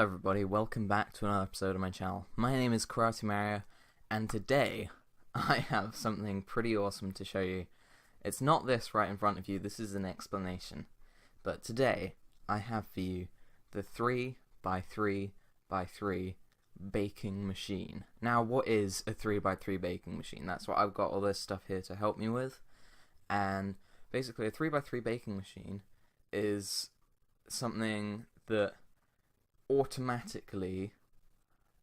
Hello everybody, welcome back to another episode of my channel. My name is Karate Mario, and today I have something pretty awesome to show you. It's not this right in front of you, this is an explanation. But today I have for you the 3x3x3 baking machine. Now what is a 3x3 baking machine? That's what I've got all this stuff here to help me with. And basically a 3x3 baking machine is something that automatically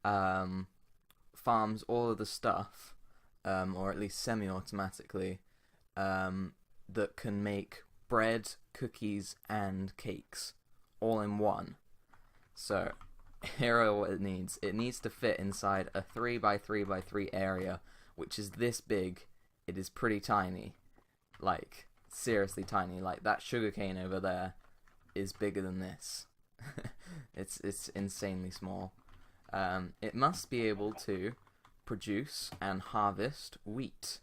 farms all of the stuff, or at least semi-automatically, that can make bread, cookies, and cakes all in one. So here are what it needs. It needs to fit inside a 3x3x3 area, which is this big. It is pretty tiny, like seriously tiny. Like that sugarcane over there is bigger than this. It's insanely small. It must be able to produce and harvest wheat.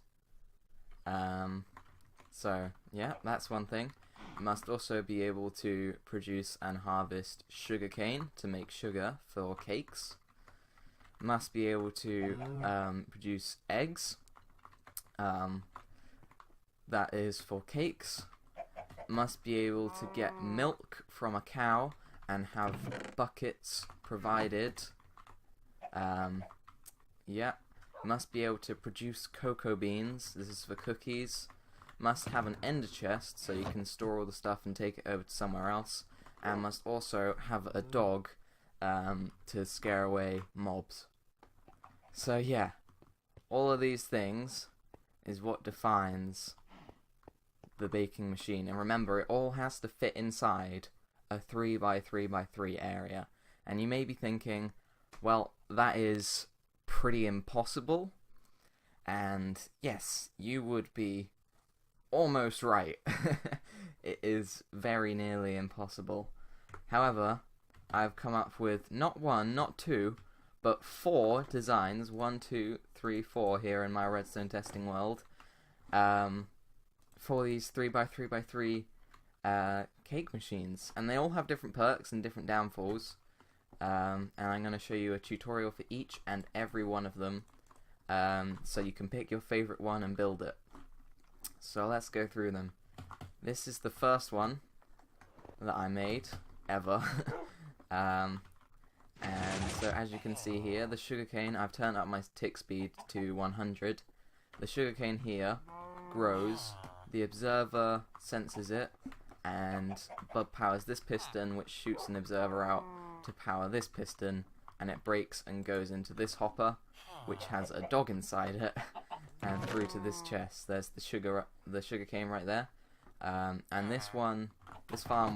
So yeah, that's one thing. It must also be able to produce and harvest sugarcane to make sugar for cakes. It must be able to produce eggs. That is for cakes. It must be able to get milk from a cow and have buckets provided. Yeah, must be able to produce cocoa beans. This is for cookies. Must have an ender chest so you can store all the stuff and take it over to somewhere else. And must also have a dog to scare away mobs. So yeah, all of these things is what defines the baking machine. And remember, it all has to fit inside a 3x3x3 area. And you may be thinking, well, that is pretty impossible. And yes, you would be almost right. It is very nearly impossible. However, I've come up with not one, not two, but 4 designs, 1, 2, 3, 4 here in my redstone testing world, for these 3x3x3 cake machines, and they all have different perks and different downfalls, and I'm going to show you a tutorial for each and every one of them, so you can pick your favorite one and build it. So let's go through them. This is the first one that I made ever. And so as you can see here, the sugarcane, I've turned up my tick speed to 100. The sugarcane here grows, the observer senses it, and Bud powers this piston, which shoots an observer out to power this piston, and it breaks and goes into this hopper, which has a dog inside it, and through to this chest. There's the sugarcane right there, and this farm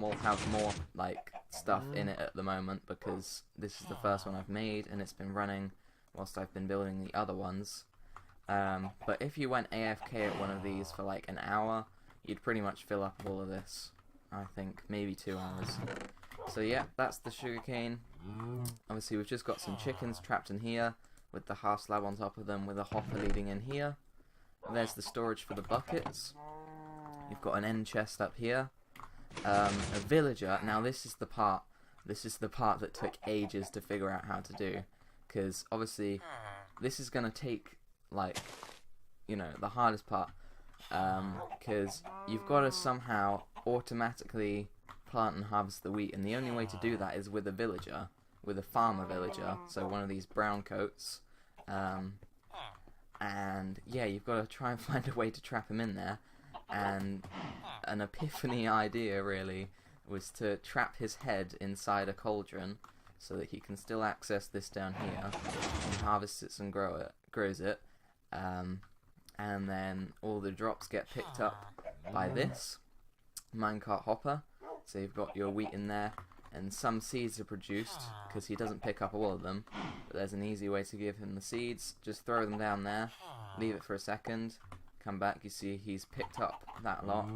will have more like stuff in it at the moment because this is the first one I've made, and it's been running whilst I've been building the other ones. But if you went AFK at one of these for like an hour, you'd pretty much fill up all of this. I think maybe 2 hours. So yeah, that's the sugarcane. Obviously we've just got some chickens trapped in here with the half slab on top of them with a hopper leading in here. There's the storage for the buckets. You've got an end chest up here. A villager. Now this is the part that took ages to figure out how to do, because obviously this is gonna take, like, you know, the hardest part, because you've got to somehow automatically plant and harvest the wheat, and the only way to do that is with a villager, with a farmer villager, so one of these brown coats, and yeah, you've got to try and find a way to trap him in there. And an epiphany idea really was to trap his head inside a cauldron so that he can still access this down here and harvest it and grows it, and then all the drops get picked up by this minecart hopper. So you've got your wheat in there, and some seeds are produced because he doesn't pick up all of them, but there's an easy way to give him the seeds. Just throw them down there, leave it for a second, come back, you see he's picked up that lot,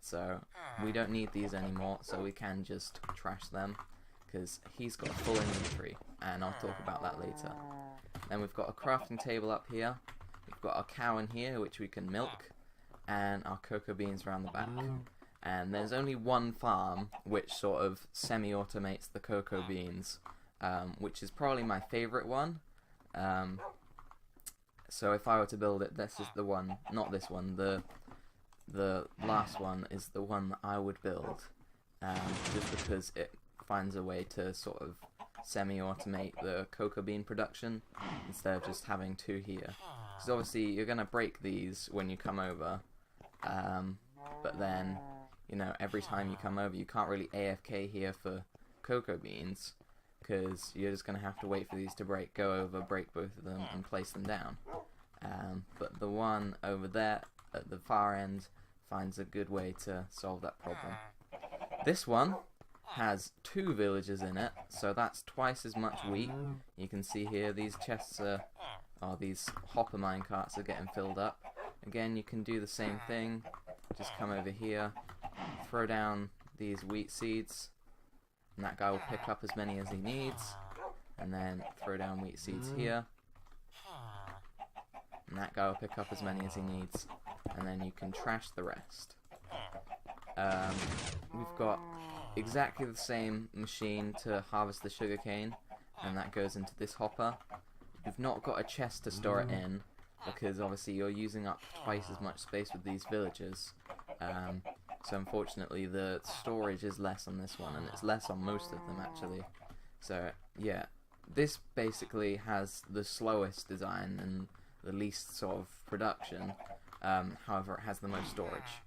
so we don't need these anymore, so we can just trash them because he's got a full inventory, and I'll talk about that later. Then we've got a crafting table up here, we've got a cow in here which we can milk, and our cocoa beans around the back. And there's only one farm which sort of semi-automates the cocoa beans, which is probably my favorite one. So if I were to build it, this is the one, not this one, the last one is the one that I would build, just because it finds a way to sort of semi-automate the cocoa bean production instead of just having two here. Because obviously you're going to break these when you come over, but then, you know, every time you come over you can't really AFK here for cocoa beans, because you're just going to have to wait for these to break, go over, break both of them, and place them down. But the one over there at the far end finds a good way to solve that problem. This one has 2 villages in it, so that's twice as much wheat. You can see here these chests these hopper minecarts are getting filled up. Again, you can do the same thing. Just come over here, throw down these wheat seeds, and that guy will pick up as many as he needs, and then throw down wheat seeds here, and that guy will pick up as many as he needs, and then you can trash the rest. We've got exactly the same machine to harvest the sugarcane, and that goes into this hopper. You've not got a chest to store it in, because obviously you're using up twice as much space with these villagers. So unfortunately the storage is less on this one, and it's less on most of them actually. So yeah, this basically has the slowest design and the least sort of production, however it has the most storage.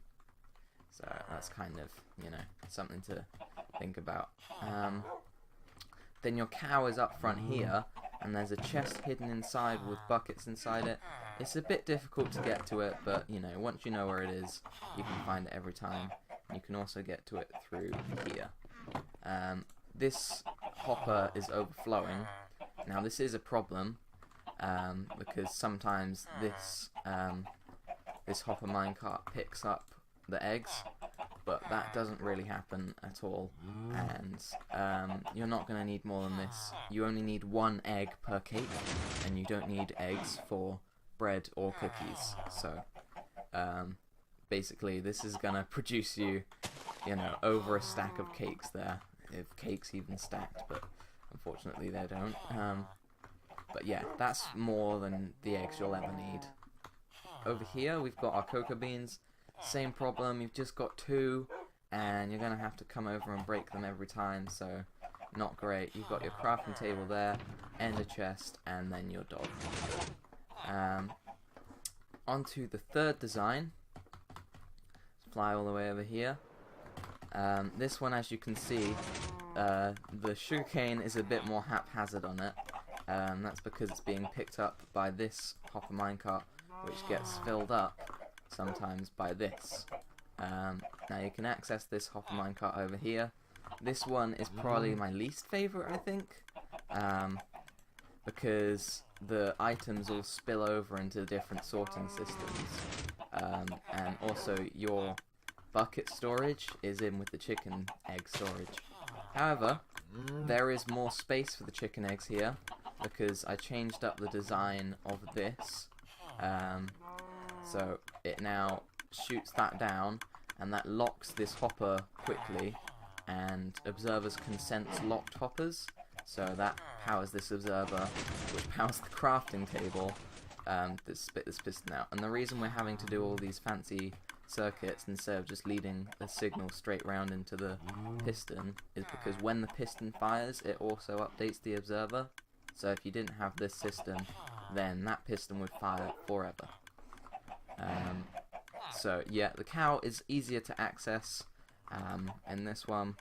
So that's kind of, you know, something to think about. Then your cow is up front here, and there's a chest hidden inside with buckets inside it. It's a bit difficult to get to it, but you know, once you know where it is, you can find it every time. You can also get to it through here. This hopper is overflowing. Now this is a problem, because sometimes this hopper minecart picks up the eggs, but that doesn't really happen at all, and you're not going to need more than this. You only need 1 egg per cake, and you don't need eggs for bread or cookies. So basically this is going to produce you, you know, over a stack of cakes there, if cakes even stacked, but unfortunately they don't. But yeah, that's more than the eggs you'll ever need. Over here we've got our cocoa beans. Same problem, you've just got 2, and you're going to have to come over and break them every time, so not great. You've got your crafting table there, ender chest, and then your dog. Onto the third design. Let's fly all the way over here. This one, as you can see, the sugarcane is a bit more haphazard on it. That's because it's being picked up by this hopper minecart, which gets filled up sometimes by this. Now you can access this hopper minecart over here. This one is probably my least favorite, I think, because the items all spill over into different sorting systems, and also your bucket storage is in with the chicken egg storage. However, there is more space for the chicken eggs here, because I changed up the design of this, so it now shoots that down, and that locks this hopper quickly, and observers can sense locked hoppers, so that powers this observer, which powers the crafting table that spit this piston out. And the reason we're having to do all these fancy circuits instead of just leading a signal straight round into the piston is because when the piston fires, it also updates the observer. So if you didn't have this system, then that piston would fire forever. So yeah, the cow is easier to access in this one,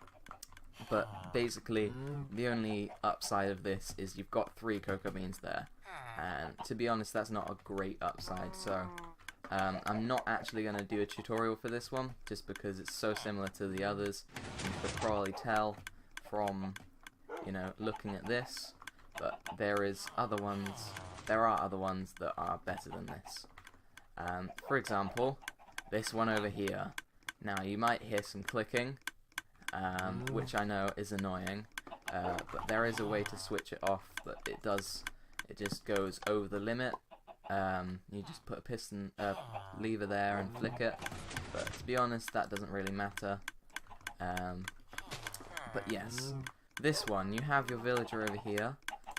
but basically the only upside of this is you've got 3 cocoa beans there, and to be honest that's not a great upside, so I'm not actually going to do a tutorial for this one, just because it's so similar to the others. You could probably tell from, you know, looking at this, but there are other ones that are better than this. For example, this one over here. Now you might hear some clicking, which I know is annoying, but there is a way to switch it off, but it just goes over the limit. You just put a piston lever there and flick it, but to be honest that doesn't really matter. But yes, this one, you have your villager over here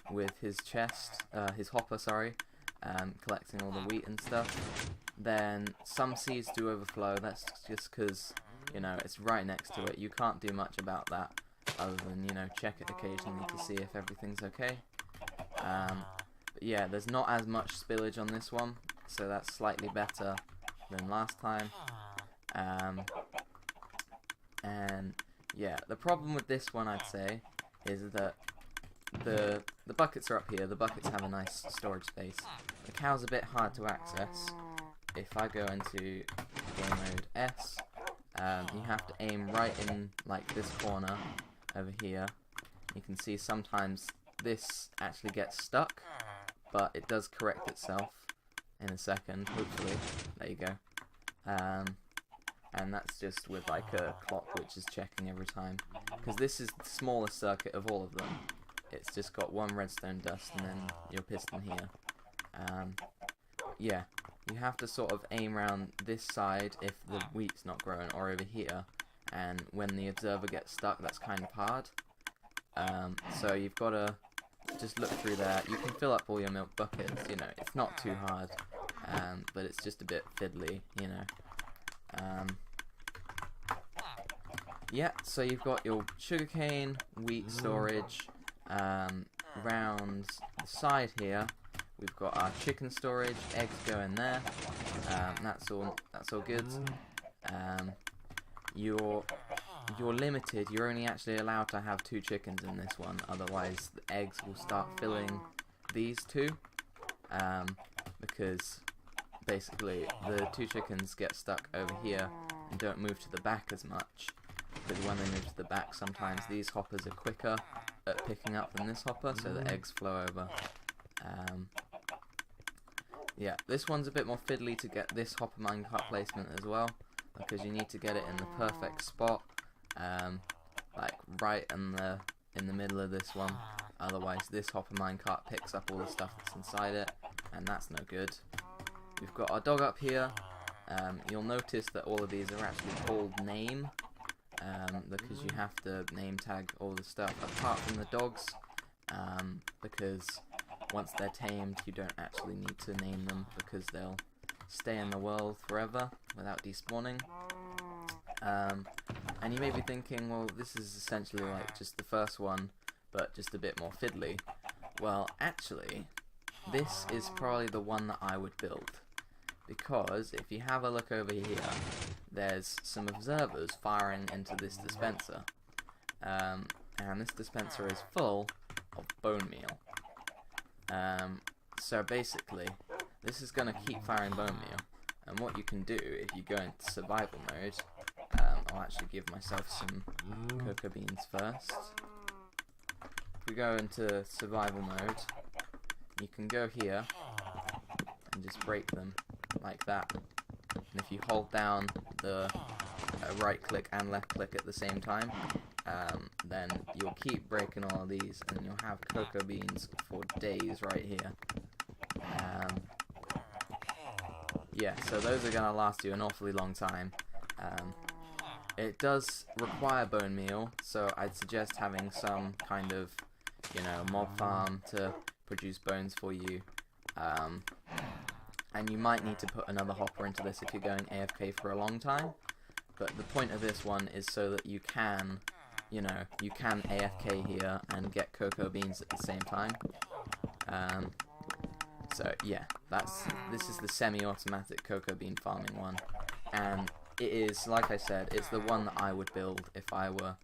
with his chest, his hopper, sorry, collecting all the wheat and stuff. Then some seeds do overflow. That's just because, you know, it's right next to it. You can't do much about that other than, you know, check it occasionally to see if everything's okay. But yeah, there's not as much spillage on this one, so that's slightly better than last time. And yeah, the problem with this one, I'd say, is that the buckets are up here. The buckets have a nice storage space. The cow's a bit hard to access. If I go into game mode S, you have to aim right in like this corner over here. You can see sometimes this actually gets stuck, but it does correct itself in a second, hopefully. There you go. And that's just with like a clock which is checking every time, because this is the smallest circuit of all of them. It's just got one redstone dust and then your piston here. Yeah, you have to sort of aim around this side if the wheat's not growing, or over here, and when the observer gets stuck, that's kind of hard. So you've got to just look through there. You can fill up all your milk buckets, you know, it's not too hard, but it's just a bit fiddly, you know. Yeah, so you've got your sugarcane, wheat storage. Round the side here, we've got our chicken storage. Eggs go in there. That's all good. You're limited. You're only actually allowed to have 2 chickens in this one. Otherwise, the eggs will start filling these two. Because basically the 2 chickens get stuck over here and don't move to the back as much. Because when they move to the back, sometimes these hoppers are quicker at picking up than this hopper, so the eggs flow over. Yeah, this one's a bit more fiddly to get this hopper minecart placement as well, because you need to get it in the perfect spot, like right in the middle of this one. Otherwise, this hopper minecart picks up all the stuff that's inside it, and that's no good. We've got our dog up here. You'll notice that all of these are actually called name. Because you have to name tag all the stuff apart from the dogs, because once they're tamed you don't actually need to name them because they'll stay in the world forever without despawning. And you may be thinking, well, this is essentially like just the first one but just a bit more fiddly. Well, actually this is probably the one that I would build, because if you have a look over here, there's some observers firing into this dispenser, and this dispenser is full of bone meal. So basically, this is going to keep firing bone meal, and what you can do if you go into survival mode, I'll actually give myself some cocoa beans first. If we go into survival mode, you can go here and just break them like that. And if you hold down the right click and left click at the same time, then you'll keep breaking all of these and you'll have cocoa beans for days right here. Yeah, so those are going to last you an awfully long time. It does require bone meal, so I'd suggest having some kind of, you know, mob farm to produce bones for you. And you might need to put another hopper into this if you're going AFK for a long time. But the point of this one is so that you can, you know, you can AFK here and get cocoa beans at the same time. So yeah, this is the semi-automatic cocoa bean farming one, and it is, like I said, it's the one that I would build if I were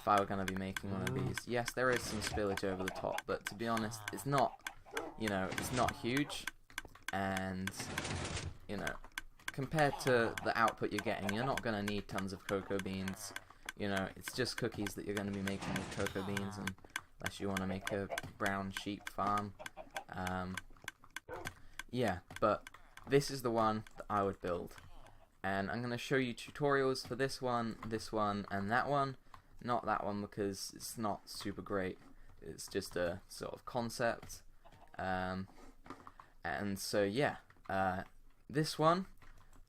going to be making one of these. Yes, there is some spillage over the top, but to be honest, it's not, you know, it's not huge. And, you know, compared to the output you're getting, you're not going to need tons of cocoa beans. You know, it's just cookies that you're going to be making with cocoa beans, unless you want to make a brown sheep farm. Yeah, but this is the one that I would build. And I'm going to show you tutorials for this one, and that one. Not that one because it's not super great. It's just a sort of concept. And so yeah, this one,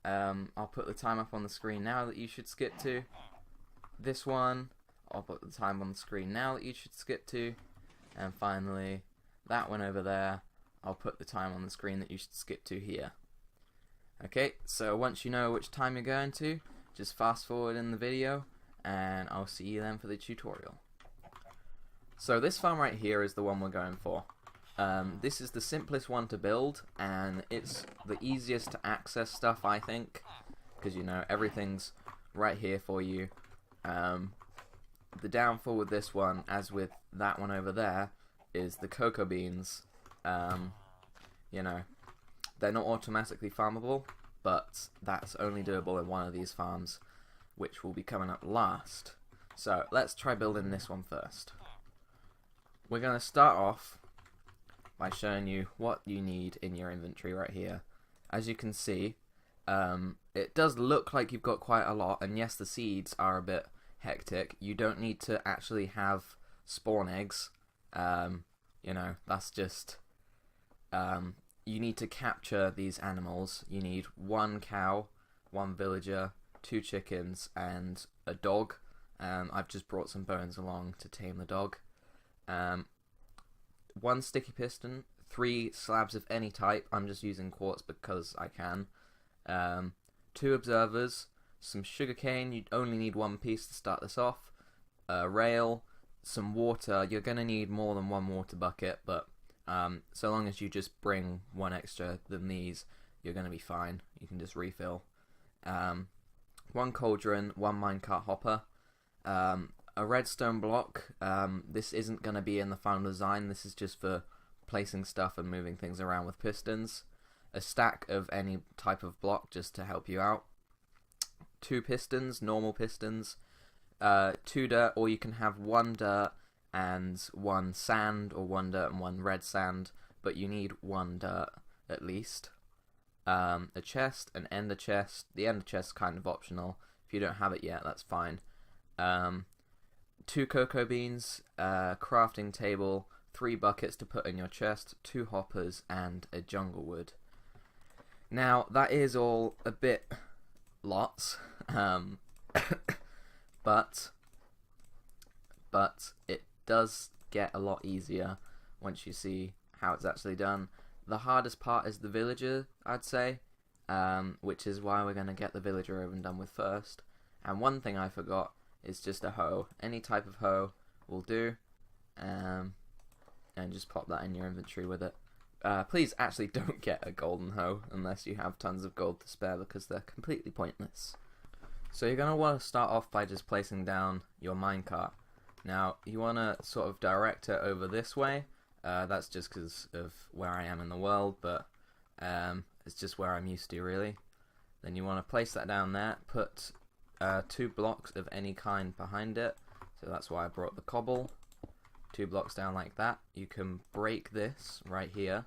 I'll put the time up on the screen now that you should skip to. This one, I'll put the time on the screen now that you should skip to. And finally, that one over there, I'll put the time on the screen that you should skip to here. Okay, so once you know which time you're going to, just fast forward in the video, and I'll see you then for the tutorial. So this farm right here is the one we're going for. This is the simplest one to build, and it's the easiest to access stuff, I think, because you know everything's right here for you. The downfall with this one, as with that one over there, is the cocoa beans. You know, they're not automatically farmable, but that's only doable in one of these farms, which will be coming up last. So let's try building this one first. We're going to start off by showing you what you need in your inventory right here. As you can see, it does look like you've got quite a lot, and yes, the seeds are a bit hectic. You don't need to actually have spawn eggs. You know, that's just you need to capture these animals. You need 1 cow, 1 villager, 2 chickens, and a dog. I've just brought some bones along to tame the dog. 1 sticky piston, 3 slabs of any type. I'm just using quartz because I can. 2 observers, some sugarcane. You only need 1 piece to start this off. A rail, some water. You're going to need more than 1 water bucket, but so long as you just bring 1 extra than these, you're going to be fine. You can just refill. 1 cauldron, 1 minecart hopper. A redstone block. This isn't going to be in the final design. This is just for placing stuff and moving things around with pistons. A stack of any type of block just to help you out. 2 pistons, normal pistons. 2 dirt, or you can have 1 dirt and 1 sand, or 1 dirt and 1 red sand, but you need 1 dirt at least. A chest, an ender chest. The ender chest is kind of optional. If you don't have it yet, that's fine. 2 cocoa beans, crafting table, 3 buckets to put in your chest, 2 hoppers, and a jungle wood. Now, that is all a bit lots, but it does get a lot easier once you see how it's actually done. The hardest part is the villager, I'd say, which is why we're going to get the villager over and done with first. And one thing I forgot is just a hoe. Any type of hoe will do, and just pop that in your inventory with it. Please actually don't get a golden hoe unless you have tons of gold to spare, because they're completely pointless. So you're going to want to start off by just placing down your minecart. Now you want to sort of direct it over this way. That's just because of where I am in the world, but it's just where I'm used to, really. Then you want to place that down there, put 2 blocks of any kind behind it, so that's why I brought the cobble. 2 blocks down like that. You can break this right here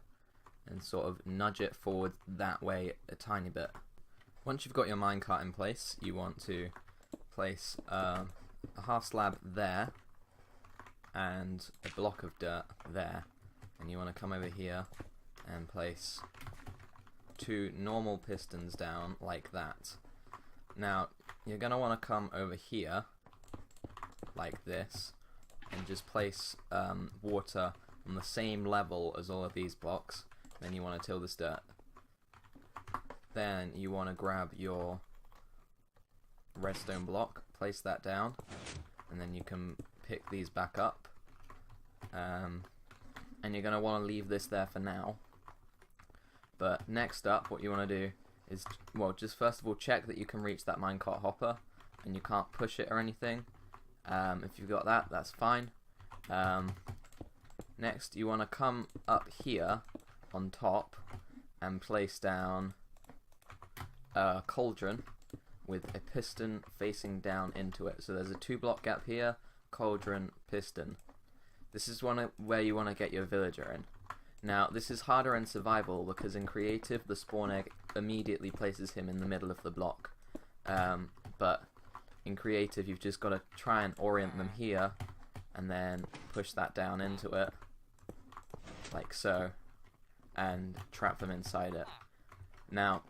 and sort of nudge it forward that way a tiny bit. Once you've got your minecart in place, you want to place a half slab there and a block of dirt there, and you want to come over here and place 2 normal pistons down like that. Now you're going to want to come over here like this and just place water on the same level as all of these blocks. Then you want to till this dirt. Then you want to grab your redstone block, place that down, and then you can pick these back up. And you're going to want to leave this there for now. But next up, what you want to do is, well, just first of all check that you can reach that minecart hopper and you can't push it or anything. If you've got that, that's fine. Next, you want to come up here on top and place down a cauldron with a piston facing down into it. So there's a 2 block gap here, cauldron, piston. This is where you want to get your villager in. Now, this is harder in survival because in creative, the spawn egg immediately places him in the middle of the block. But in creative, you've just got to try and orient them here and then push that down into it, like so, and trap them inside it. Now,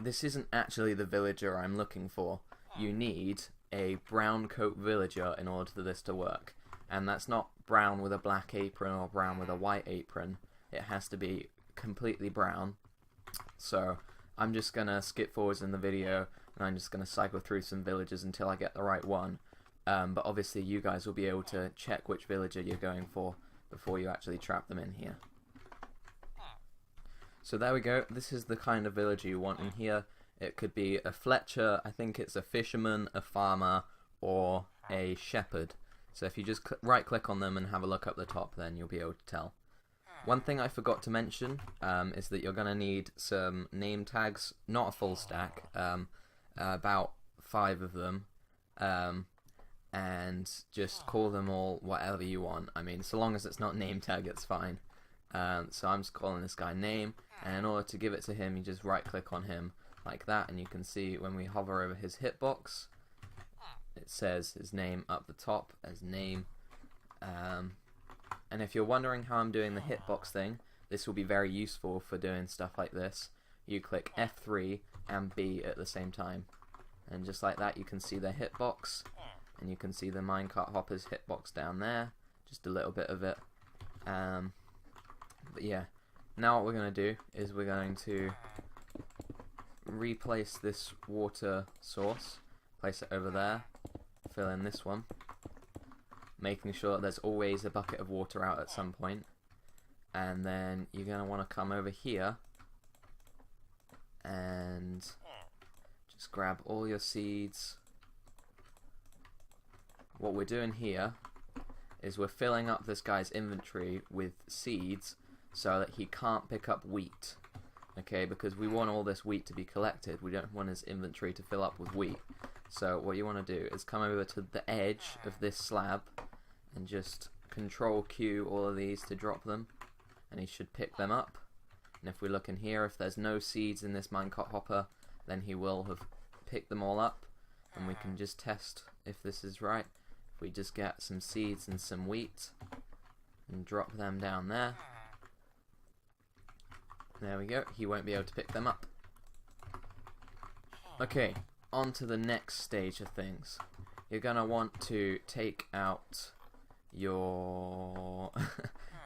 this isn't actually the villager I'm looking for. You need a brown coat villager in order for this to work. And that's not brown with a black apron or brown with a white apron. It has to be completely brown. So I'm just going to skip forwards in the video, and I'm just going to cycle through some villagers until I get the right one. But obviously you guys will be able to check which villager you're going for before you actually trap them in here. So there we go. This is the kind of villager you want in here. It could be a Fletcher, I think it's a fisherman, a farmer, or a shepherd. So if you just right click on them and have a look up the top, then you'll be able to tell. One thing I forgot to mention is that you're going to need some name tags, not a full stack, about 5 of them, and just call them all whatever you want. I mean, so long as it's not name tag, it's fine. So I'm just calling this guy name, and in order to give it to him, you just right click on him like that, and you can see when we hover over his hitbox, it says his name up the top as name. And if you're wondering how I'm doing the hitbox thing, this will be very useful for doing stuff like this. You click F3 and B at the same time, and just like that you can see the hitbox, and you can see the minecart hopper's hitbox down there, just a little bit of it. But yeah, now what we're going to do is we're going to replace this water source, place it over there, fill in this one, making sure that there's always a bucket of water out at some point. And then you're going to want to come over here and just grab all your seeds. What we're doing here is we're filling up this guy's inventory with seeds so that he can't pick up wheat. Okay, because we want all this wheat to be collected. We don't want his inventory to fill up with wheat. So what you want to do is come over to the edge of this slab and just Control Q all of these to drop them, and he should pick them up. And if we look in here, if there's no seeds in this minecart hopper, then he will have picked them all up, and we can just test if this is right. If we just get some seeds and some wheat and drop them down there, there we go, he won't be able to pick them up. Okay, on to the next stage of things. You're going to want to take out your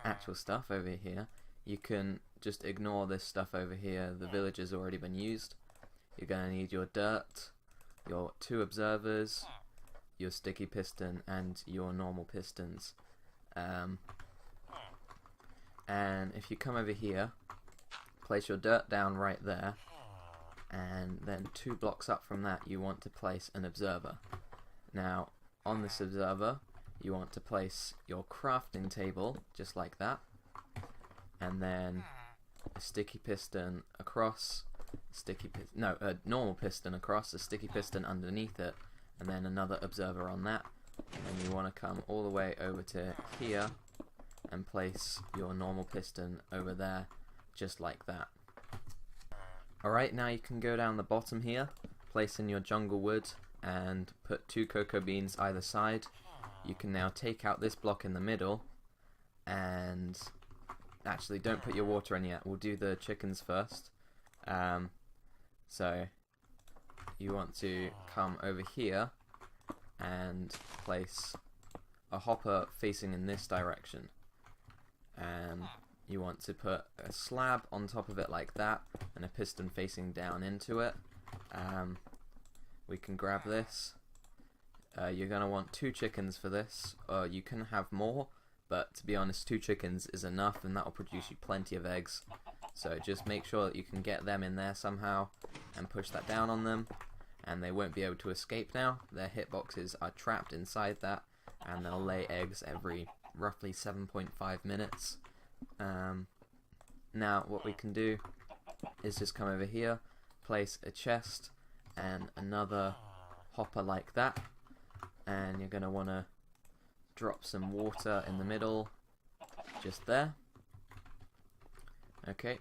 actual stuff over here. You can just ignore this stuff over here, the village has already been used. You're going to need your dirt, your 2 observers, your sticky piston, and your normal pistons. And if you come over here, place your dirt down right there, and then 2 blocks up from that you want to place an observer. Now on this observer you want to place your crafting table just like that, and then a sticky piston across, a normal piston across, a sticky piston underneath it, and then another observer on that. And you want to come all the way over to here and place your normal piston over there just like that. Alright, now you can go down the bottom here, place in your jungle wood, and put 2 cocoa beans either side. You can now take out this block in the middle, and actually don't put your water in yet, we'll do the chickens first. So you want to come over here and place a hopper facing in this direction, and you want to put a slab on top of it like that, and a piston facing down into it. We can grab this. You're going to want 2 chickens for this. You can have more, but to be honest 2 chickens is enough, and that will produce you plenty of eggs. So just make sure that you can get them in there somehow and push that down on them, and they won't be able to escape now. Their hitboxes are trapped inside that, and they'll lay eggs every roughly 7.5 minutes. Now what we can do is just come over here, place a chest and another hopper like that, and you're going to want to drop some water in the middle just there. Okay,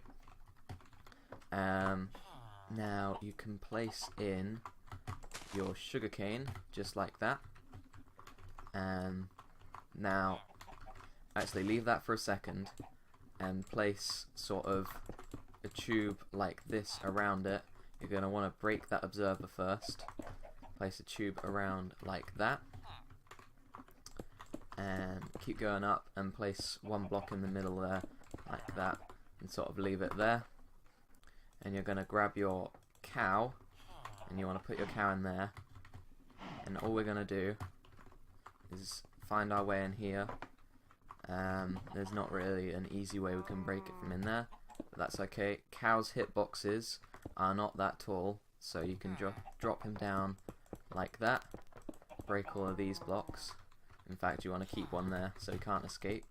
now you can place in your sugarcane just like that. Now actually leave that for a second and place sort of a tube like this around it. You're going to want to break that observer first, place a tube around like that, and keep going up and place one block in the middle there like that, and sort of leave it there. And you're going to grab your cow, and you want to put your cow in there, and all we're going to do is find our way in here. There's not really an easy way we can break it from in there, but that's okay. Cow's hitboxes are not that tall, so you can drop him down like that, break all of these blocks. In fact, you want to keep one there so he can't escape.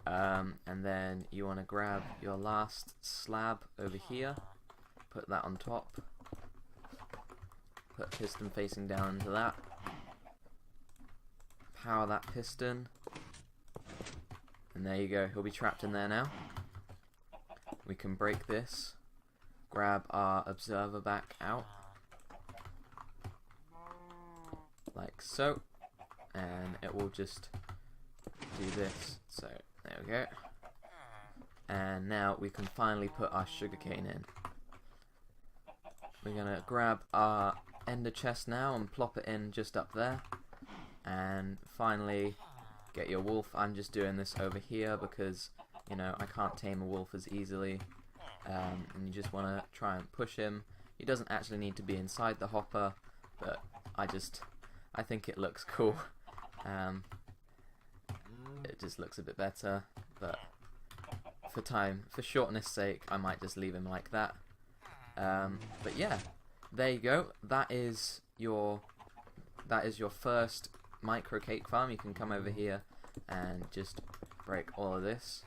And then you want to grab your last slab over here, put that on top, put piston facing down into that, power that piston, and there you go, he'll be trapped in there now. We can break this, grab our observer back out, like so, and it will just do this, so there we go. And now we can finally put our sugarcane in. We're gonna grab our ender chest now and plop it in just up there, and finally get your wolf. I'm just doing this over here because, you know, I can't tame a wolf as easily, and you just want to try and push him. He doesn't actually need to be inside the hopper, but I think it looks cool. It just looks a bit better, but for shortness sake, I might just leave him like that. But yeah, there you go. That is your first micro cake farm. You can come over here and just break all of this.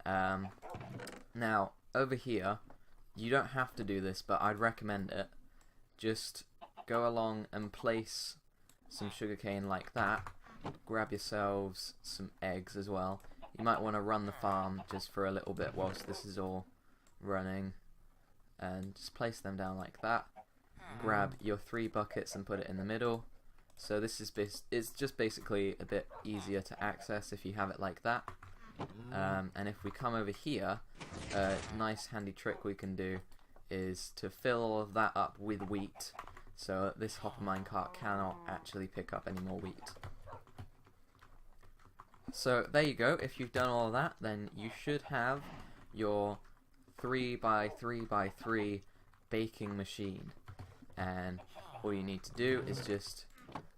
Now over here, you don't have to do this, but I'd recommend it. Just go along and place some sugarcane like that. Grab yourselves some eggs as well. You might want to run the farm just for a little bit whilst this is all running, and just place them down like that. Grab your 3 buckets and put it in the middle. So this is it's just basically a bit easier to access if you have it like that. And if we come over here, a nice handy trick we can do is to fill all of that up with wheat, so this hopper minecart cannot actually pick up any more wheat. So there you go. If you've done all of that, then you should have your 3x3x3 baking machine, and all you need to do is just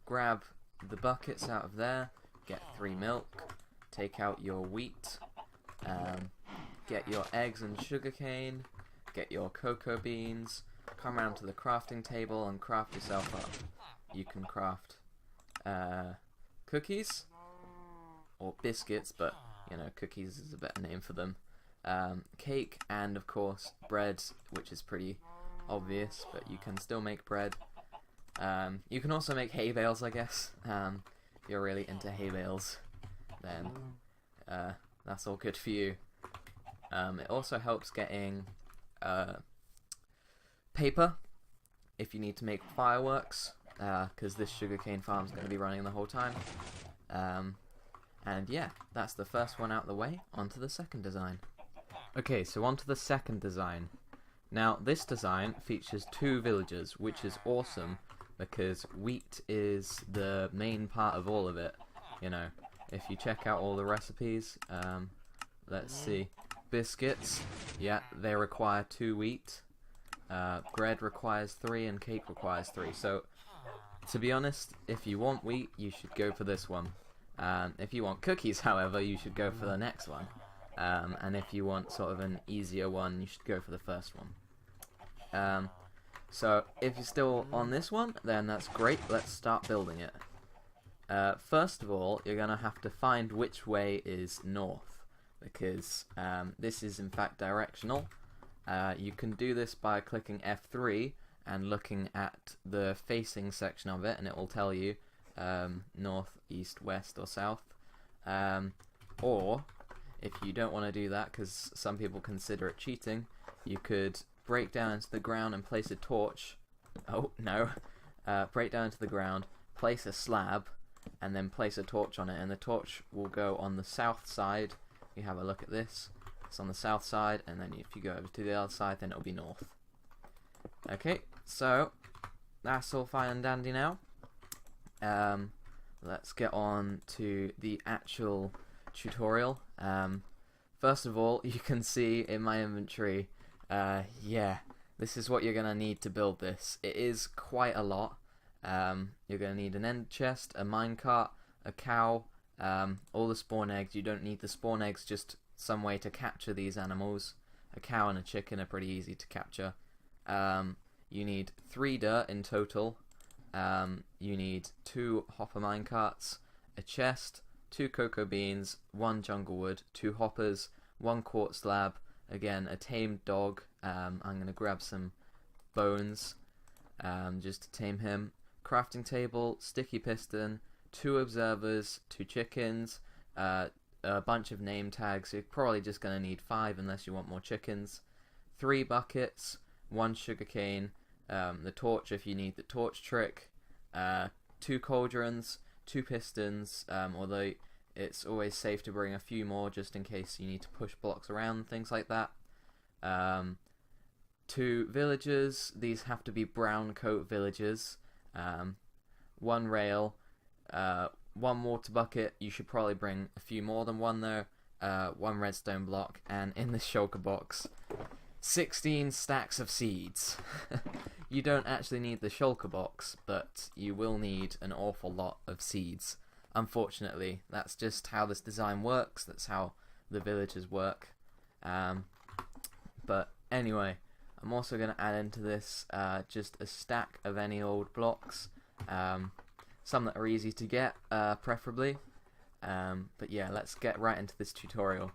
grab the buckets out of there, get 3 milk, take out your wheat, get your eggs and sugarcane, get your cocoa beans, come around to the crafting table and craft yourself up. You can craft cookies, or biscuits, but you know, cookies is a better name for them. Cake, and of course bread, which is pretty obvious, but you can still make bread. You can also make hay bales, I guess. If you're really into hay bales, then that's all good for you. It also helps getting paper if you need to make fireworks, because this sugarcane farm is going to be running the whole time. And yeah, that's the first one out the way. On to the second design. Okay, so on to the second design. Now, this design features 2 villagers, which is awesome, because wheat is the main part of all of it. You know, if you check out all the recipes, let's see. Biscuits, yeah, they require 2 wheat. Bread requires 3, and cake requires 3. So, to be honest, if you want wheat, you should go for this one. If you want cookies, however, you should go for the next one. And if you want sort of an easier one, you should go for the first one. So if you're still on this one, then that's great. Let's start building it. First of all, you're going to have to find which way is north, because this is in fact directional. You can do this by clicking F3 and looking at the facing section of it, and it will tell you north, east, west, or south. Or if you don't want to do that, because some people consider it cheating, you could break down into the ground and place a torch. Oh no! Break down into the ground, place a slab, and then place a torch on it, and the torch will go on the south side. You have a look at this. It's on the south side, and then if you go over to the other side, then it'll be north. Okay, so that's all fine and dandy now. Let's get on to the actual tutorial. First of all, you can see in my inventory, yeah, this is what you're going to need to build this. It is quite a lot. You're going to need an end chest, a minecart, a cow, all the spawn eggs. You don't need the spawn eggs, just some way to capture these animals. A cow and a chicken are pretty easy to capture. You need 3 dirt in total. You need 2 hopper minecarts, a chest, 2 cocoa beans, 1 jungle wood, 2 hoppers, 1 quartz slab, again a tamed dog. I'm going to grab some bones just to tame him. Crafting table, sticky piston, 2 observers, 2 chickens, a bunch of name tags. You're probably just going to need 5 unless you want more chickens. 3 buckets, 1 sugarcane, the torch if you need the torch trick, 2 cauldrons, 2 pistons, although it's always safe to bring a few more just in case you need to push blocks around, things like that. 2 villagers, these have to be brown coat villagers, 1 rail, 1 water bucket. You should probably bring a few more than 1 though, 1 redstone block, and in the shulker box, 16 stacks of seeds. You don't actually need the shulker box, but you will need an awful lot of seeds. Unfortunately, that's just how this design works. That's how the villagers work. But anyway, I'm also going to add into this just a stack of any old blocks. Some that are easy to get, preferably. But yeah, let's get right into this tutorial.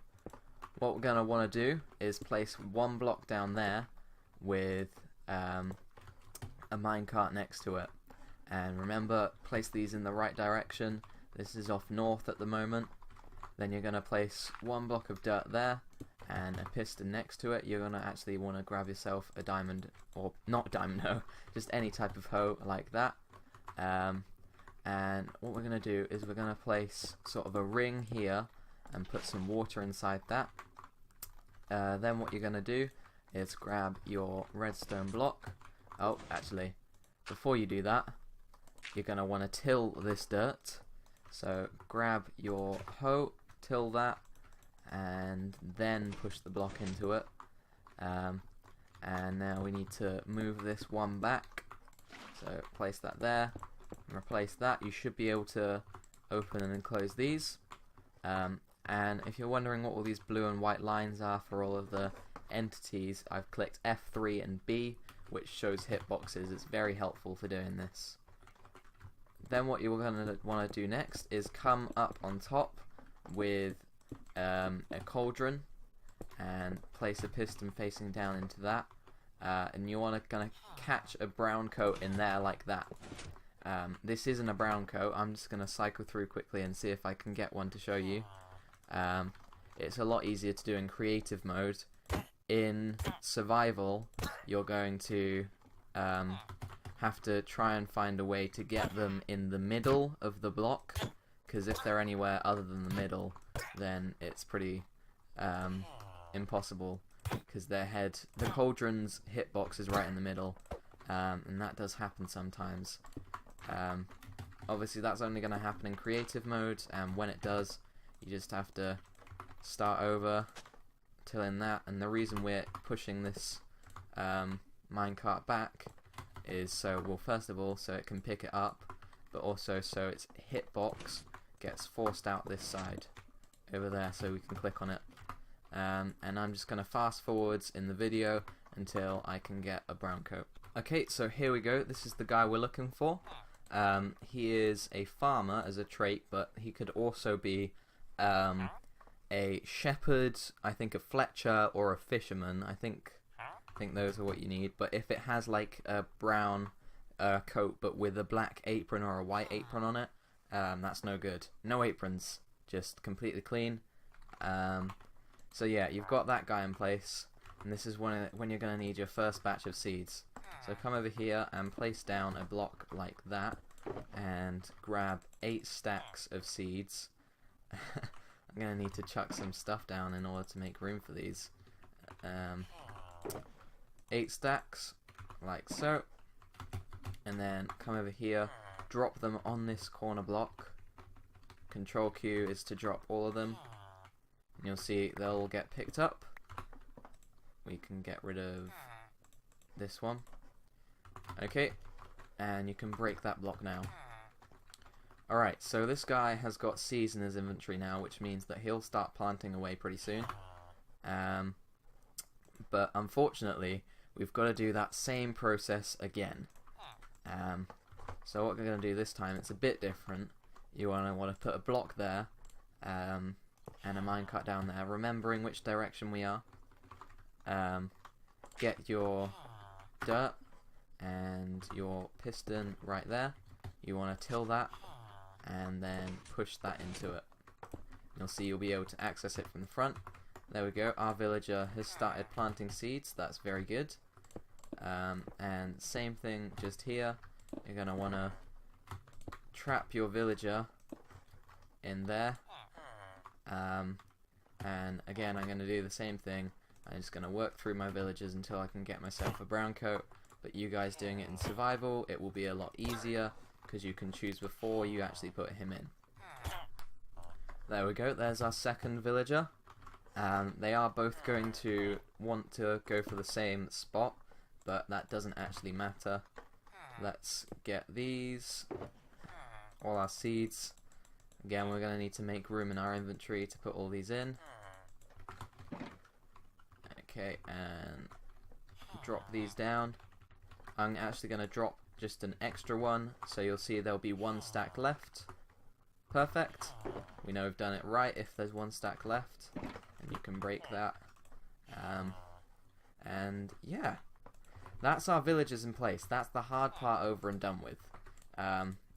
What we're going to want to do is place 1 block down there with a minecart next to it. And remember, place these in the right direction. This is off north at the moment. Then you're going to place 1 block of dirt there and a piston next to it. You're going to actually want to grab yourself a diamond, or not diamond hoe, just any type of hoe like that. And what we're going to do is we're going to place sort of a ring here and put some water inside that. Then what you're going to do is grab your redstone block. Oh, actually, before you do that, you're going to want to till this dirt. So grab your hoe, till that, and then push the block into it. And now we need to move this 1 back. So place that there, and replace that. You should be able to open and close these. And if you're wondering what all these blue and white lines are for all of the entities, I've clicked F3 and B, which shows hitboxes. It's very helpful for doing this. Then what you're going to want to do next is come up on top with a cauldron and place a piston facing down into that. And you want to kind of catch a brown coat in there like that. This isn't a brown coat. I'm just going to cycle through quickly and see if I can get one to show you. It's a lot easier to do in creative mode. In survival, you're going to have to try and find a way to get them in the middle of the block, because if they're anywhere other than the middle, then it's pretty impossible, because the cauldron's hitbox is right in the middle, and that does happen sometimes. Obviously that's only going to happen in creative mode, and when it does, you just have to start over, tilling that. And the reason we're pushing this minecart back is so, well, first of all, so it can pick it up, but also so its hitbox gets forced out this side over there, so we can click on it. And I'm just going to fast forwards in the video until I can get a brown coat. Okay, so here we go. This is the guy we're looking for. He is a farmer as a trait, but he could also be a shepherd, I think a Fletcher, or a fisherman. I think those are what you need. But if it has like a brown coat but with a black apron or a white apron on it, that's no good. No aprons, just completely clean. So yeah, you've got that guy in place, and this is when you're going to need your first batch of seeds. So come over here and place down a block like that, and grab 8 stacks of seeds. I'm going to need to chuck some stuff down in order to make room for these. 8 stacks, like so. and then come over here, drop them on this corner block. Control Q is to drop all of them, and you'll see they'll get picked up. We can get rid of this one. Okay, and you can break that block now. Alright, so this guy has got seeds in his inventory now, which means that he'll start planting away pretty soon. But unfortunately, we've got to do that same process again. So what we're going to do this time, it's a bit different. You want to put a block there, and a minecart down there, remembering which direction we are. Get your dirt and your piston right there. You want to till that, and then push that into it. You'll see you'll be able to access it from the front. There we go, our villager has started planting seeds, that's very good. And same thing just here, you're going to want to trap your villager in there. And again, I'm going to do the same thing. I'm just going to work through my villagers until I can get myself a brown coat. But you guys doing it in survival, it will be a lot easier, because you can choose before you actually put him in. There we go, there's our second villager. They are both going to want to go for the same spot, but that doesn't actually matter. Let's get these, all our seeds. Again, we're going to need to make room in our inventory to put all these in. Okay, and drop these down. I'm actually going to drop just an extra one, so you'll see there'll be one stack left. Perfect. We know we've done it right if there's one stack left, and you can break that. And yeah, that's our villagers in place. That's the hard part over and done with.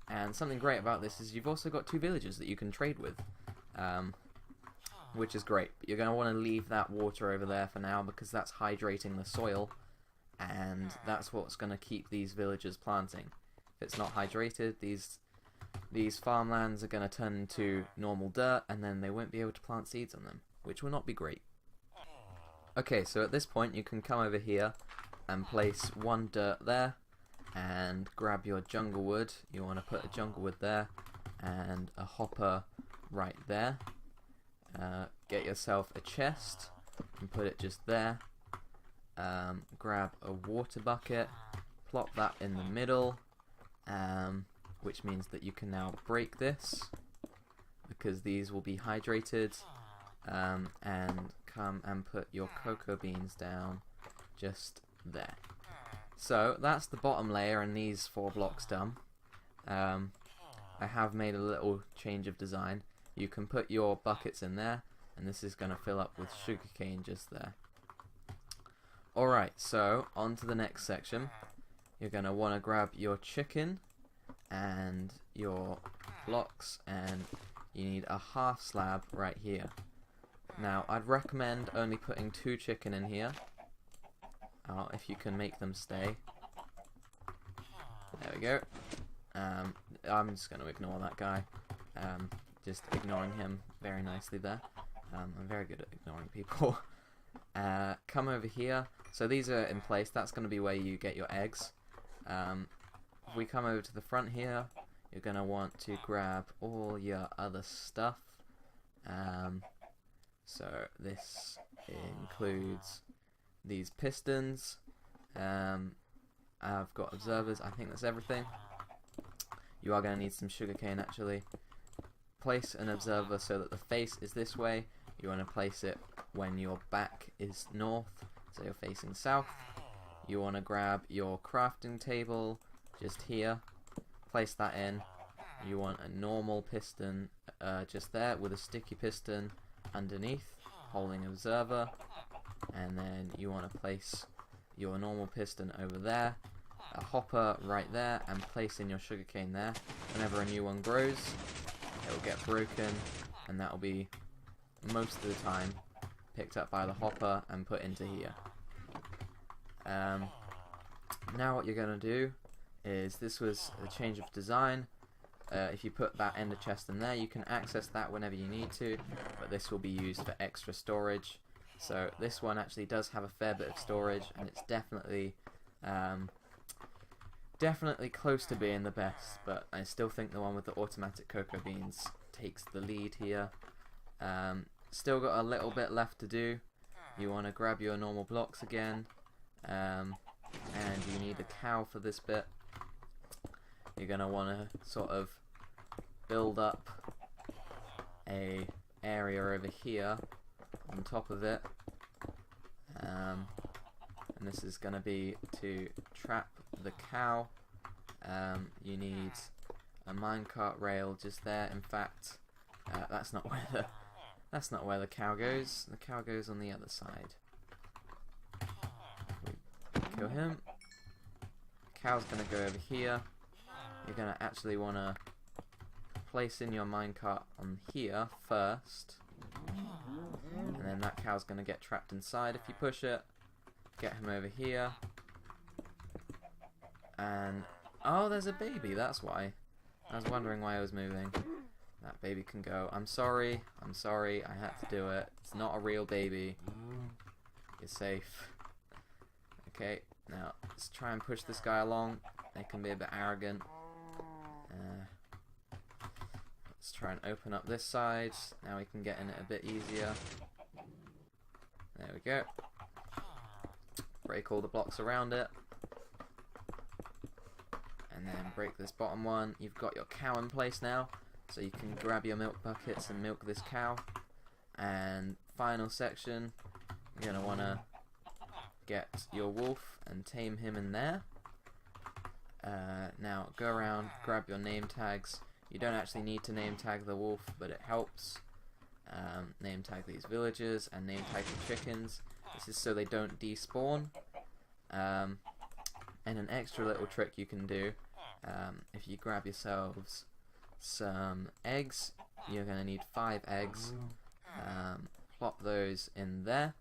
And something great about this is you've also got two villagers that you can trade with, which is great. But you're going to want to leave that water over there for now, because that's hydrating the soil, and that's what's going to keep these villagers planting. If it's not hydrated, these farmlands are going to turn into normal dirt, and then they won't be able to plant seeds on them, which will not be great. Okay, so at this point you can come over here and place one dirt there, and grab your jungle wood. You want to put a jungle wood there, and a hopper right there. Get yourself a chest, and put it just there. Grab a water bucket, plop that in the middle, which means that you can now break this, because these will be hydrated, and come and put your cocoa beans down just there. So that's the bottom layer and these 4 blocks done. I have made a little change of design. You can put your buckets in there, and this is going to fill up with sugarcane just there. Alright, so on to the next section. You're going to want to grab your chicken and your blocks, and you need a half slab right here. Now, I'd recommend only putting 2 chicken in here, if you can make them stay. There we go. I'm just going to ignore that guy. Just ignoring him very nicely there. I'm very good at ignoring people. Come over here. So these are in place. That's going to be where you get your eggs. If we come over to the front here, you're going to want to grab all your other stuff. So this includes these pistons. I've got observers. I think that's everything. You are going to need some sugarcane actually. Place an observer so that the face is this way. You want to place it when your back is north, so you're facing south. You want to grab your crafting table just here. Place that in. You want a normal piston just there with a sticky piston underneath, holding observer. And then you want to place your normal piston over there, a hopper right there, and place in your sugarcane there. Whenever a new one grows, it will get broken, and that will be most of the time picked up by the hopper and put into here. Now what you're going to do is, this was a change of design. If you put that ender chest in there, you can access that whenever you need to, but this will be used for extra storage. So this one actually does have a fair bit of storage, and it's definitely definitely close to being the best, but I still think the one with the automatic cocoa beans takes the lead here. Still got a little bit left to do. You want to grab your normal blocks again, and you need a cow for this bit. You're going to want to sort of build up a area over here on top of it, and this is going to be to trap the cow. You need a minecart rail just there. In fact, that's not where the cow goes. The cow goes on the other side. We kill him. Cow's gonna go over here. You're gonna actually wanna place in your minecart on here first, and then that cow's gonna get trapped inside if you push it. Get him over here, and oh, there's a baby. That's why. I was wondering why I was moving. That baby can go. I'm sorry, I had to do it. It's not a real baby. You're safe. Okay, now let's try and push this guy along. They can be a bit arrogant. Let's try and open up this side. Now we can get in it a bit easier. There we go. Break all the blocks around it. And then break this bottom one. You've got your cow in place now, so you can grab your milk buckets and milk this cow. And final section, you're going to want to get your wolf and tame him in there. Now go around, grab your name tags. You don't actually need to name tag the wolf, but it helps. Name tag these villagers and name tag the chickens. This is so they don't despawn. And an extra little trick you can do, if you grab yourselves some eggs, you're going to need 5 eggs. Plop those in there.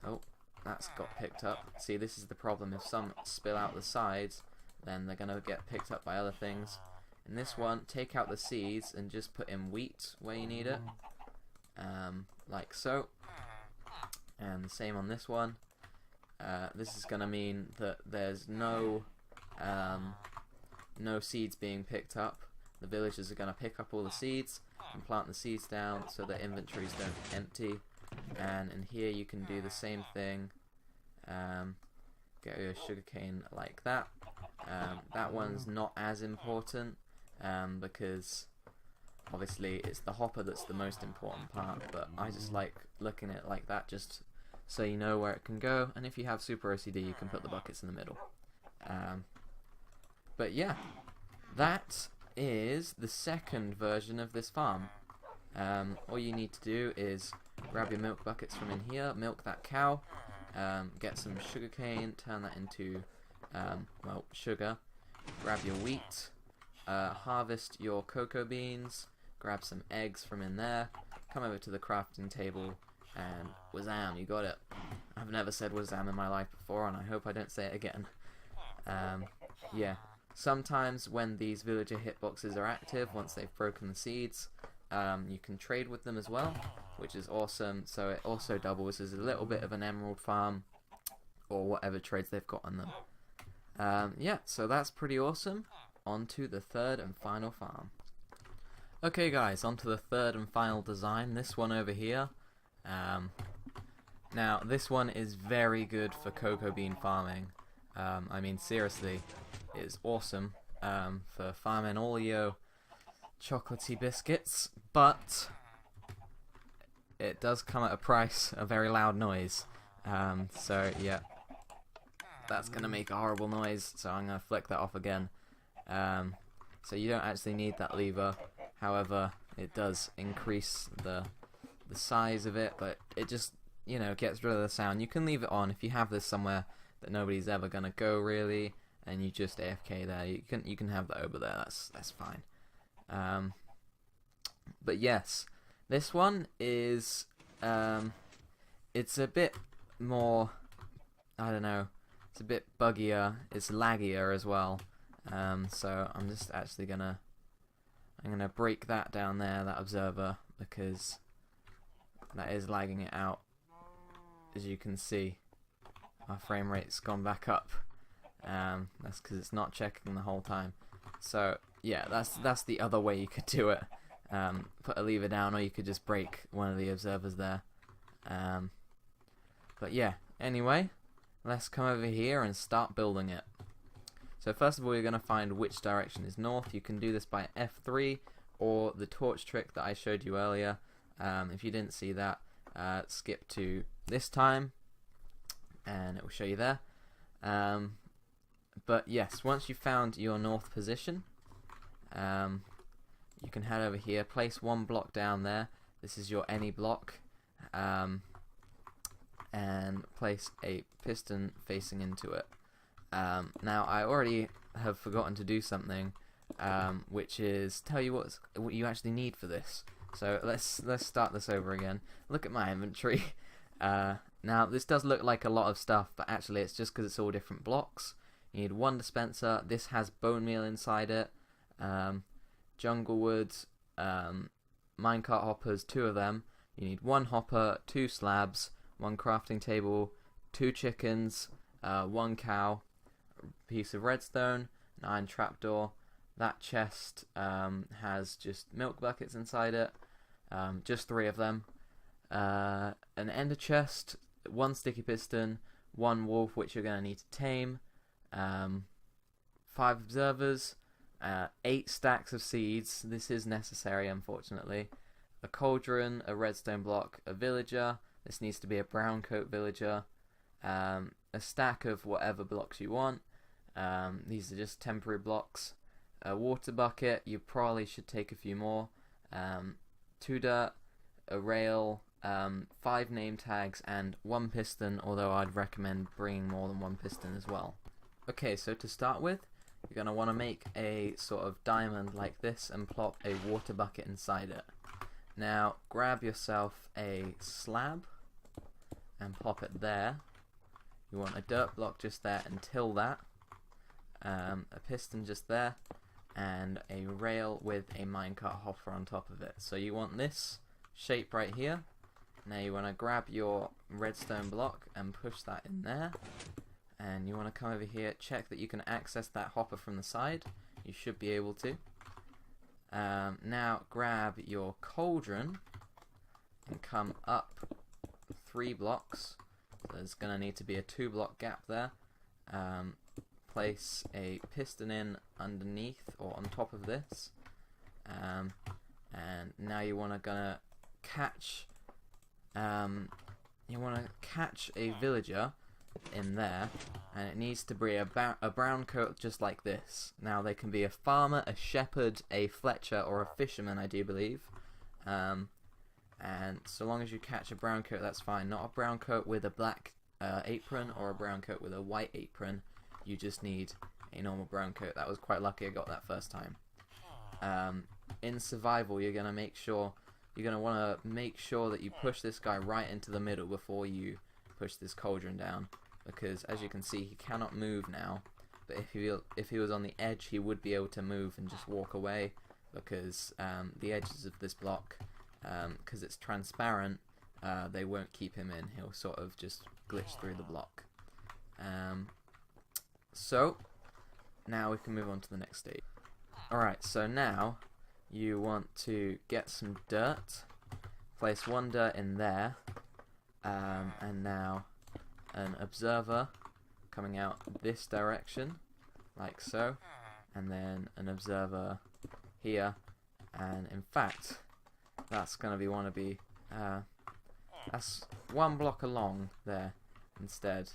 Oh, that's got picked up. See, this is the problem. If some spill out the sides, then they're going to get picked up by other things. In this one, take out the seeds and just put in wheat where you need it, like so. And the same on this one. This is going to mean that there's no seeds being picked up. The villagers are going to pick up all the seeds and plant the seeds down so that inventories don't empty. And in here you can do the same thing. Get your sugarcane like that. That one's not as important because obviously it's the hopper that's the most important part, but I just like looking at it like that just so you know where it can go, and if you have super OCD you can put the buckets in the middle. But yeah, that is the second version of this farm. All you need to do is grab your milk buckets from in here, milk that cow, get some sugarcane, turn that into well, sugar, grab your wheat, harvest your cocoa beans, grab some eggs from in there, come over to the crafting table, and wazam, you got it. I've never said wazam in my life before, and I hope I don't say it again. Yeah, sometimes when these villager hitboxes are active, once they've broken the seeds, you can trade with them as well, which is awesome. So it also doubles as a little bit of an emerald farm, or whatever trades they've got on them. Yeah, so that's pretty awesome. On to the third and final farm. Okay guys, on to the third and final design, this one over here. Now this one is very good for cocoa bean farming. I mean seriously, it's awesome for farming all your chocolatey biscuits, but it does come at a price, a very loud noise. So yeah, that's gonna make a horrible noise, so I'm gonna flick that off again. So you don't actually need that lever, however it does increase the size of it, but it just, you know, gets rid of the sound. You can leave it on if you have this somewhere that nobody's ever gonna go really, and you just AFK there. You can have that over there. That's fine. But yes, this one is it's a bit more, I don't know, it's a bit buggier. It's laggier as well. So I'm just actually gonna break that down there, that observer, because that is lagging it out. As you can see, our frame rate's gone back up. That's because it's not checking the whole time. So yeah, that's the other way you could do it. Put a lever down, or you could just break one of the observers there. But yeah, anyway, let's come over here and start building it. So first of all, you're going to find which direction is north. You can do this by F3 or the torch trick that I showed you earlier. If you didn't see that, skip to this time and it will show you there. But yes, once you've found your north position, you can head over here, place one block down there. This is your any block, and place a piston facing into it. Now I already have forgotten to do something, which is tell you what you actually need for this. So let's start this over again. Look at my inventory. Now this does look like a lot of stuff, but actually it's just because it's all different blocks. You need one dispenser. This has bone meal inside it. Jungle wood, minecart hoppers, 2 of them. You need 1 hopper, 2 slabs, 1 crafting table, 2 chickens, 1 cow, a piece of redstone, an iron trapdoor. That chest has just milk buckets inside it, just 3 of them. An ender chest, 1 sticky piston, 1 wolf which you're going to need to tame, 5 observers, 8 stacks of seeds. This is necessary, unfortunately. A cauldron, a redstone block, a villager. This needs to be a brown coat villager. A stack of whatever blocks you want. These are just temporary blocks. A water bucket. You probably should take a few more. 2 dirt, a rail, 5 name tags, and 1 piston. Although I'd recommend bringing more than 1 piston as well. Okay, so to start with, you're going to want to make a sort of diamond like this and plop a water bucket inside it. Now grab yourself a slab and plop it there. You want a dirt block just there until that, a piston just there, and a rail with a minecart hopper on top of it. So you want this shape right here. Now you want to grab your redstone block and push that in there. And you want to come over here, check that you can access that hopper from the side. You should be able to. Now grab your cauldron and come up 3 blocks. So there's going to need to be a 2 block gap there. Place a piston in underneath or on top of this. And now you want to catch a villager in there, and it needs to be a brown coat just like this. Now they can be a farmer, a shepherd, a fletcher, or a fisherman, I do believe. And so long as you catch a brown coat, that's fine. Not a brown coat with a black apron or a brown coat with a white apron. You just need a normal brown coat. That was quite lucky I got that first time. In survival, you're going to want to make sure that you push this guy right into the middle before you push this cauldron down, because as you can see he cannot move now, but if he was on the edge he would be able to move and just walk away, because the edges of this block, because it's transparent, they won't keep him in. He'll sort of just glitch through the block. So now we can move on to the next stage. Alright, so now you want to get some dirt, place 1 dirt in there, and now an observer coming out this direction, like so, and then an observer here, and in fact that's going to be that's 1 block along there instead.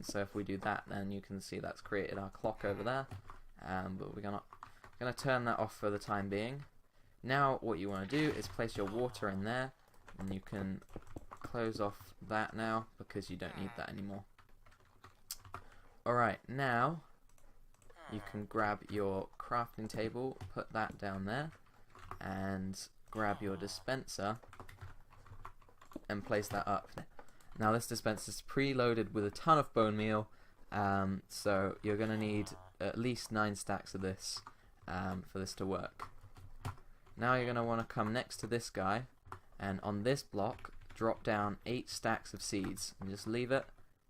So if we do that, then you can see that's created our clock over there, but we're gonna turn that off for the time being. Now what you want to do is place your water in there, and you can close off that now because you don't need that anymore. Alright, now you can grab your crafting table, put that down there, and grab your dispenser and place that up. Now this dispenser is preloaded with a ton of bone meal, so you're going to need at least 9 stacks of this for this to work. Now you're going to want to come next to this guy, and on this block drop down 8 stacks of seeds and just leave it.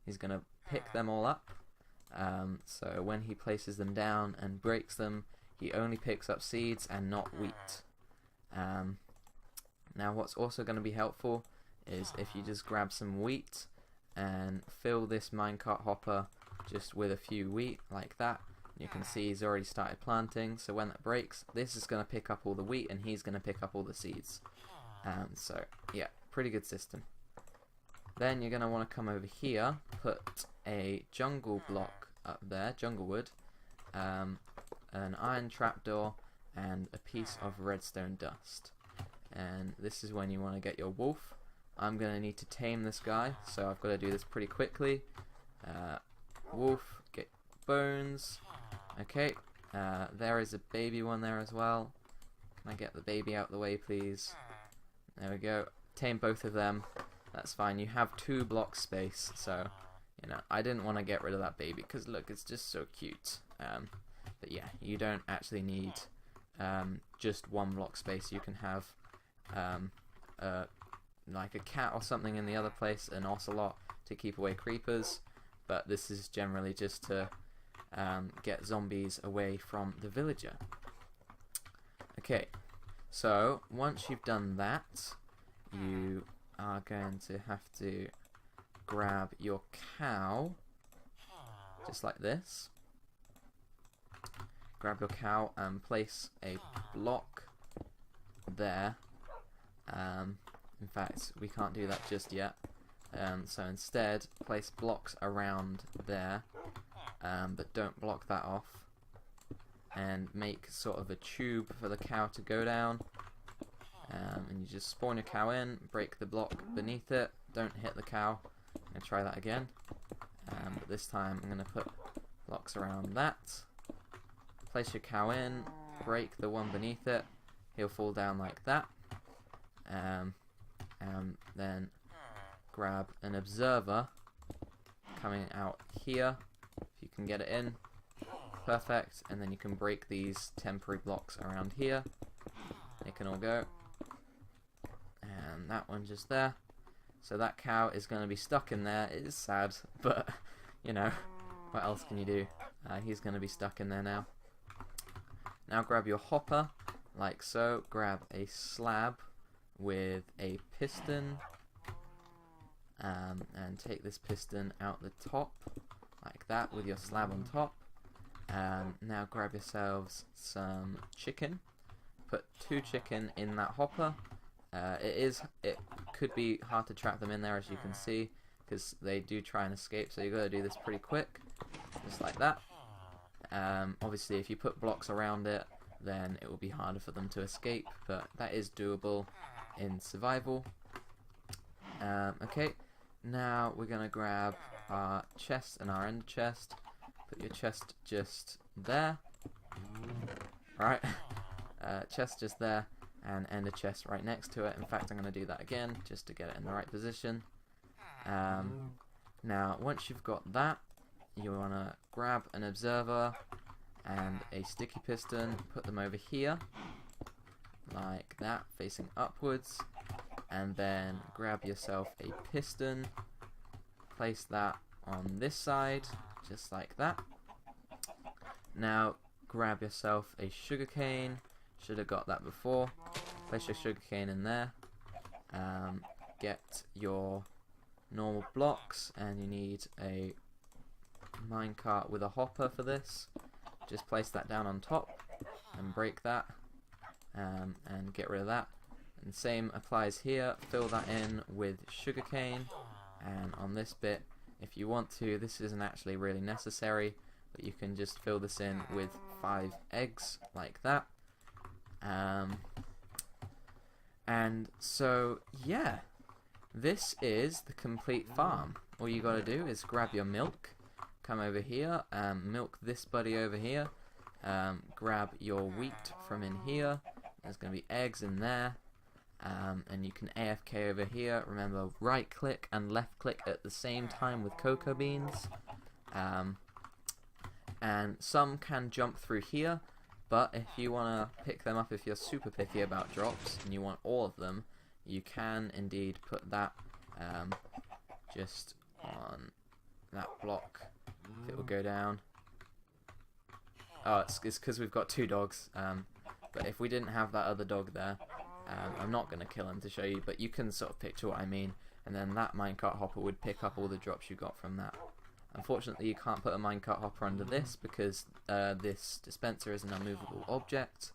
He's going to pick them all up, So when he places them down and breaks them, he only picks up seeds and not wheat. Now what's also going to be helpful is if you just grab some wheat and fill this minecart hopper just with a few wheat like that. You can see he's already started planting, so when that breaks, this is going to pick up all the wheat and he's going to pick up all the seeds. So yeah, pretty good system. Then you're going to want to come over here, put a jungle block up there, jungle wood, an iron trapdoor, and a piece of redstone dust. And this is when you want to get your wolf. I'm going to need to tame this guy, so I've got to do this pretty quickly. Wolf, get bones. Okay, there is a baby one there as well. Can I get the baby out of the way, please? There we go. Tame both of them. That's fine. You have 2 blocks space, so you know I didn't want to get rid of that baby because look, it's just so cute. But yeah, you don't actually need just 1 block space. You can have like a cat or something in the other place, an ocelot to keep away creepers. But this is generally just to get zombies away from the villager. Okay, so once you've done that, you are going to have to grab your cow, just like this. Grab your cow and place a block there. In fact, we can't do that just yet. So instead, place blocks around there, but don't block that off. And make sort of a tube for the cow to go down. And you just spawn your cow in, break the block beneath it, don't hit the cow. I'm going to try that again. But this time I'm going to put blocks around that. Place your cow in, break the one beneath it, he'll fall down like that. And then grab an observer coming out here, if you can get it in. Perfect, and then you can break these temporary blocks around here. They can all go. And that one just there. So that cow is going to be stuck in there. It is sad, but you know, what else can you do? He's going to be stuck in there now. Now grab your hopper, like so. Grab a slab with a piston, and take this piston out the top, like that, with your slab on top. Now grab yourselves some chicken. Put 2 chicken in that hopper. It could be hard to trap them in there, as you can see, because they do try and escape, so you've got to do this pretty quick, just like that. Obviously if you put blocks around it, then it will be harder for them to escape, but that is doable in survival. Okay, now we're going to grab our chest and our ender chest. Put your chest just there. Right. Chest just there, and ender chest right next to it. In fact, I'm going to do that again just to get it in the right position. Now once you've got that, you want to grab an observer and a sticky piston, put them over here like that, facing upwards, and then grab yourself a piston, place that on this side just like that. Now grab yourself a sugarcane. Should have got that before. Place your sugarcane in there. Get your normal blocks, and you need a minecart with a hopper for this. Just place that down on top and break that, and get rid of that. And same applies here. Fill that in with sugarcane, and on this bit, if you want to, this isn't actually really necessary, but you can just fill this in with 5 eggs like that. And so yeah, this is the complete farm. All you gotta do is grab your milk, come over here, milk this buddy over here, grab your wheat from in here. There's gonna be eggs in there, and you can AFK over here. Remember, right click and left click at the same time with cocoa beans. And some can jump through here, but if you want to pick them up, if you're super picky about drops and you want all of them, you can indeed put that just on that block if it will go down. Oh, it's because we've got 2 dogs. But if we didn't have that other dog there, I'm not going to kill him to show you, but you can sort of picture what I mean. And then that minecart hopper would pick up all the drops you got from that. Unfortunately, you can't put a minecart hopper under this because this dispenser is an unmovable object.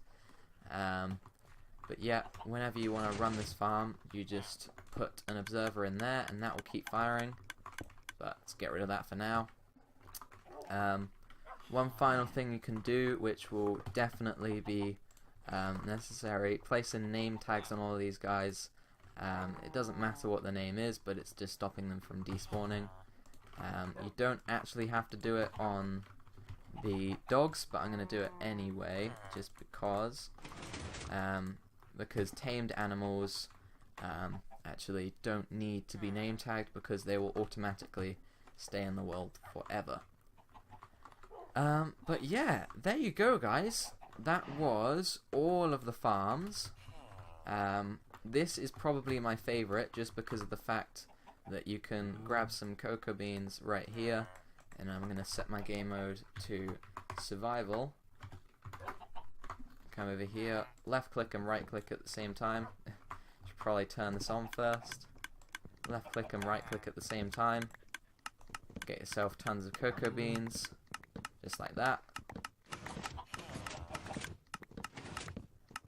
But yeah, whenever you want to run this farm, you just put an observer in there and that will keep firing. But let's get rid of that for now. One final thing you can do, which will definitely be necessary, place in name tags on all of these guys. It doesn't matter what the name is, but it's just stopping them from despawning. You don't actually have to do it on the dogs, but I'm going to do it anyway, just because tamed animals actually don't need to be name tagged because they will automatically stay in the world forever. But yeah, there you go, guys. That was all of the farms. This is probably my favorite just because of the fact that you can grab some cocoa beans right here, and I'm going to set my game mode to survival. Come over here, left click and right click at the same time. Should probably turn this on first. Left click and right click at the same time. Get yourself tons of cocoa beans, just like that.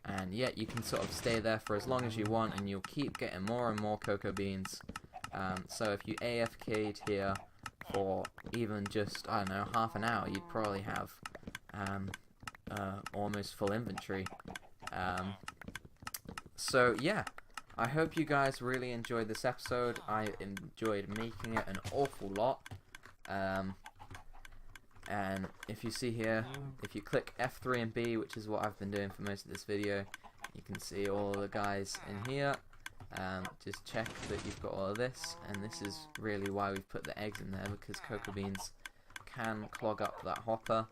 And yeah, you can sort of stay there for as long as you want, and you'll keep getting more and more cocoa beans. So if you AFK'd here for even just, I don't know, half an hour, you'd probably have almost full inventory. So yeah, I hope you guys really enjoyed this episode. I enjoyed making it an awful lot. And if you see here, if you click F3 and B, which is what I've been doing for most of this video, you can see all of the guys in here. Just check that you've got all of this, and this is really why we've put the eggs in there, because cocoa beans can clog up that hopper.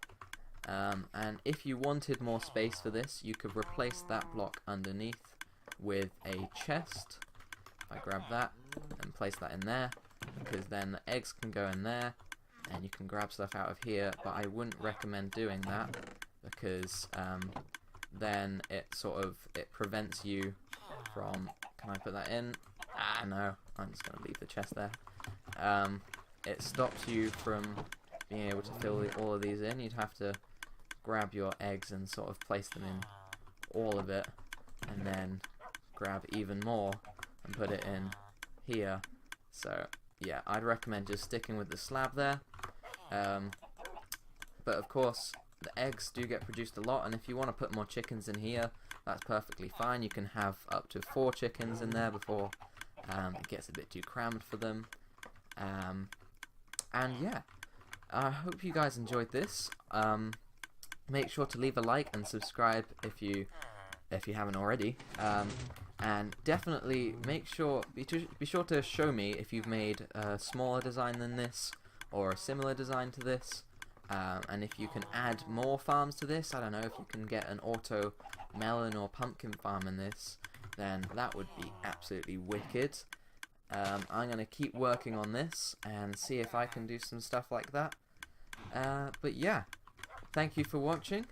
And if you wanted more space for this, you could replace that block underneath with a chest. If I grab that and place that in there, because then the eggs can go in there and you can grab stuff out of here, but I wouldn't recommend doing that because then it prevents you from, can I put that in? No, I'm just going to leave the chest there. It stops you from being able to fill all of these in. You'd have to grab your eggs and sort of place them in all of it, and then grab even more and put it in here. So yeah, I'd recommend just sticking with the slab there. But of course, the eggs do get produced a lot, and if you want to put more chickens in here, that's perfectly fine. You can have up to 4 chickens in there before it gets a bit too crammed for them. And yeah, I hope you guys enjoyed this. Make sure to leave a like and subscribe if you haven't already. And definitely be sure to show me if you've made a smaller design than this or a similar design to this. And if you can add more farms to this, I don't know, if you can get an auto melon or pumpkin farm in this, then that would be absolutely wicked. I'm going to keep working on this and see if I can do some stuff like that. But yeah, thank you for watching,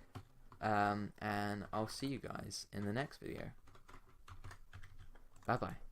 and I'll see you guys in the next video. Bye bye.